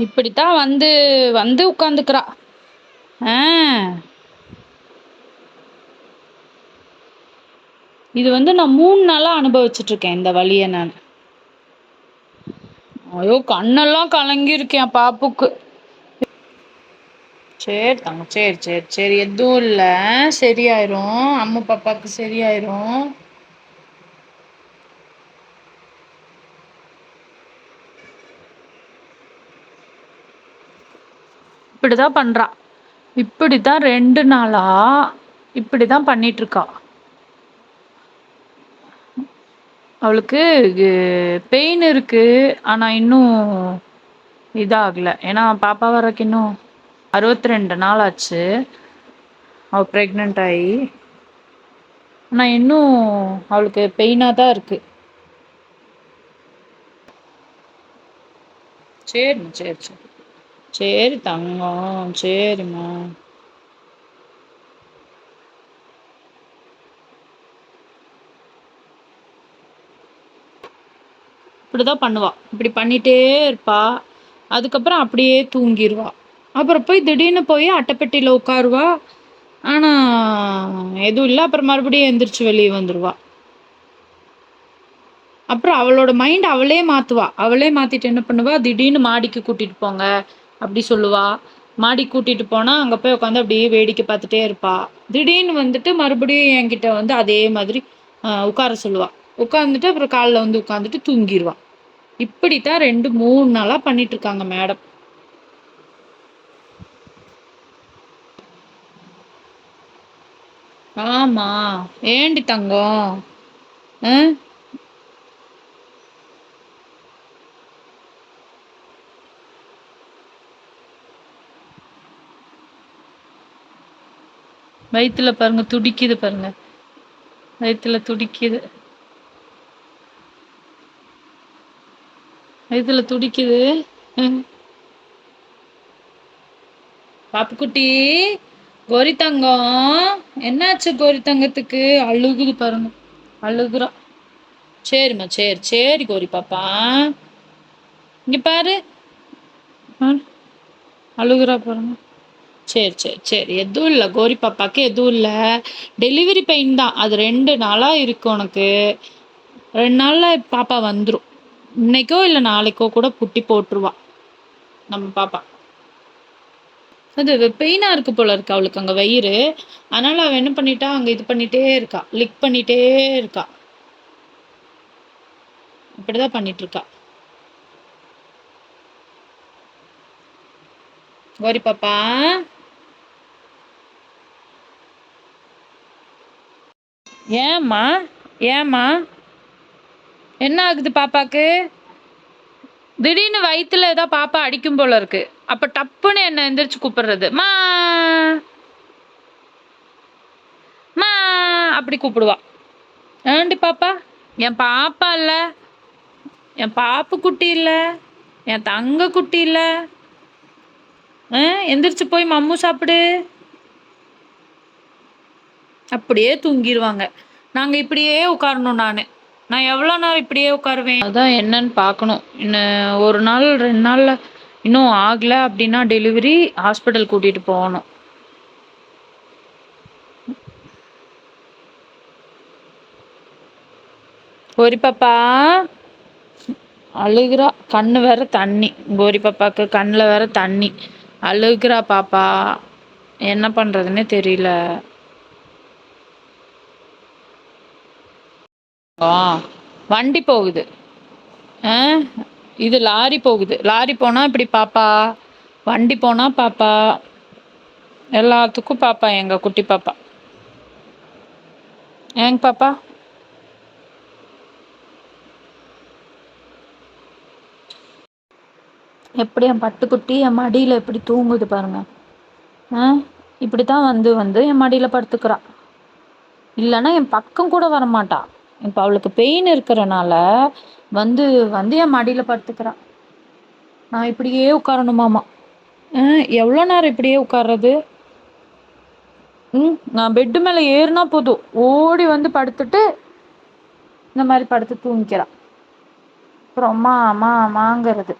இப்படித்தான் வந்து வந்து உட்காந்துக்கிறா. இது வந்து நான் 3 நாளா அனுபவிச்சுட்டு இருக்கேன் இந்த வலிய நான். ஐயோ கண்ணெல்லாம் கலங்கிருக்கேன் பாப்புக்கு. சரி தாங்க, சரி சரி சரி, எதுவும் இல்ல, சரியாயிரும். அம்மா பாப்பாக்கு சரியாயிரும். இப்படிதான் பண்றா. இப்படித்தான் 2 நாளா இப்படிதான் பண்ணிட்டு இருக்கா. அவளுக்கு பெயின் இருக்கு, ஆனா இன்னும் இதாகல. ஏன்னா பாப்பா வரக்கு இன்னும் 62 நாள் ஆச்சு அவ பிரெக்னென்ட் ஆகி. ஆனா இன்னும் அவளுக்கு பெயினா தான் இருக்கு. சரிம்மா சரி சரி சரி தங்கம், சரிம்மா. இப்படிதான் பண்ணுவா. இப்படி பண்ணிட்டே இருப்பா. அதுக்கப்புறம் அப்படியே தூங்கிடுவா. அப்புறம் போய் திடீர்னு போய் அட்டைப்பெட்டியில் உட்காருவா. ஆனால் எதுவும் இல்லை. அப்புறம் மறுபடியும் எந்திரிச்சு வெளியே வந்துடுவா. அப்புறம் அவளோட மைண்ட் அவளே மாற்றுவா. அவளே மாற்றிட்டு என்ன பண்ணுவா, திடீர்னு மாடிக்கு கூட்டிகிட்டு போங்க அப்படி சொல்லுவா. மாடி கூட்டிகிட்டு போனால் அங்கே போய் உட்காந்து அப்படியே வேடிக்கை பார்த்துட்டே இருப்பா. திடீர்னு வந்துட்டு மறுபடியும் என்கிட்ட வந்து அதே மாதிரி உட்கார சொல்லுவா. உட்காந்துட்டு அப்புறம் காலில் வந்து உட்காந்துட்டு தூங்கிடுவா. இப்படித்தான் 2-3 நாளா பண்ணிட்டு இருக்காங்க மேடம். ஆமா, ஏண்டி தங்கம்? வயிற்றுல பாருங்க துடிக்குது பாருங்க, வயிற்றுல துடிக்குது, வயிற்றுல துடிக்குது. பாப்புக்குட்டி, கோரி தங்கம், என்னாச்சு கோரி தங்கத்துக்கு? அழுகுது பாருங்க, அழுகுறா. சரிம்மா சரி சரி கோரி பாப்பா, இங்க பாரு, அழுகுறா பாருங்க. சரி சரி சரி, எதுவும் இல்லை கோரி பாப்பாக்கு, எதுவும் இல்லை. டெலிவரி பெயின் தான், அது 2 நாளாக இருக்கு உனக்கு. 2 நாளில் பாப்பா வந்துடும். இன்னைக்கோ இல்லை நாளைக்கோ கூட குட்டி போட்டுருவா நம்ம பாப்பா. அது பெயினாக இருக்கு போல இருக்கு அவளுக்கு அங்கே வயிறு. அதனால் அவள் என்ன பண்ணிட்டா, அங்கே இது பண்ணிகிட்டே இருக்கா, லிக் பண்ணிகிட்டே இருக்கா. இப்படிதான் பண்ணிட்டு இருக்கா கோரி பாப்பா. ஏம்மா ஏம்மா என்ன ஆகுது பாப்பாக்கு? திடீர்னு வயிற்றுல ஏதோ பாப்பா அடிக்கும் போல இருக்கு. அப்போ டப்புன்னு என்ன எந்திரிச்சு கூப்பிடுறது, மா மா அப்படி கூப்பிடுவா. ஏண்டி பாப்பா? என் பாப்பா இல்லை, என் பாப்பு குட்டி இல்லை, என் தங்க குட்டி இல்லை. எந்திரிச்சு போய் மம்மு சாப்பிடு. அப்படியே தூங்கிடுவாங்க. நாங்கள் இப்படியே உட்காரணும். நான் எவ்வளோ நேரம் இப்படியே உட்காருவேன்? அதான் என்னன்னு பார்க்கணும். இன்னும் 1 நாள் 2 நாளில் இன்னும் ஆகலை அப்படின்னா டெலிவரி ஹாஸ்பிட்டல் கூட்டிகிட்டு போகணும். கோரி பாப்பா அழுகுறா, கண்ணு வேற தண்ணி. கோரி பாப்பாக்கு கண்ணில் வேற தண்ணி, அழுகுறா பாப்பா. என்ன பண்ணுறதுன்னே தெரியல. வண்டி போகுது, இது லாரி போகுது. லாரி போனால் இப்படி பாப்பா, வண்டி போனால் பாப்பா, எல்லாத்துக்கும் பாப்பா. எங்கள் குட்டி பாப்பா. ஏங்க பாப்பா? எப்படி என் பட்டுக்குட்டி என் மடியில் எப்படி தூங்குது பாருங்க. இப்படி தான் வந்து வந்து என் மடியில் படுத்துக்கிறா. இல்லைன்னா என் பக்கம் கூட வரமாட்டா. இப்போ அவளுக்கு பெயின் இருக்கிறனால வந்து வந்து என் மடியில் படுத்துக்கிறா. நான் இப்படியே உட்காரணுமாமா. எவ்வளோ நேரம் இப்படியே உட்கார்றது? நான் பெட்டு மேலே ஏறினா போதும் ஓடி வந்து படுத்துட்டு இந்த மாதிரி படுத்து தூங்கிக்கிறா. அப்புறம் அம்மா அம்மா அம்மாங்கிறது.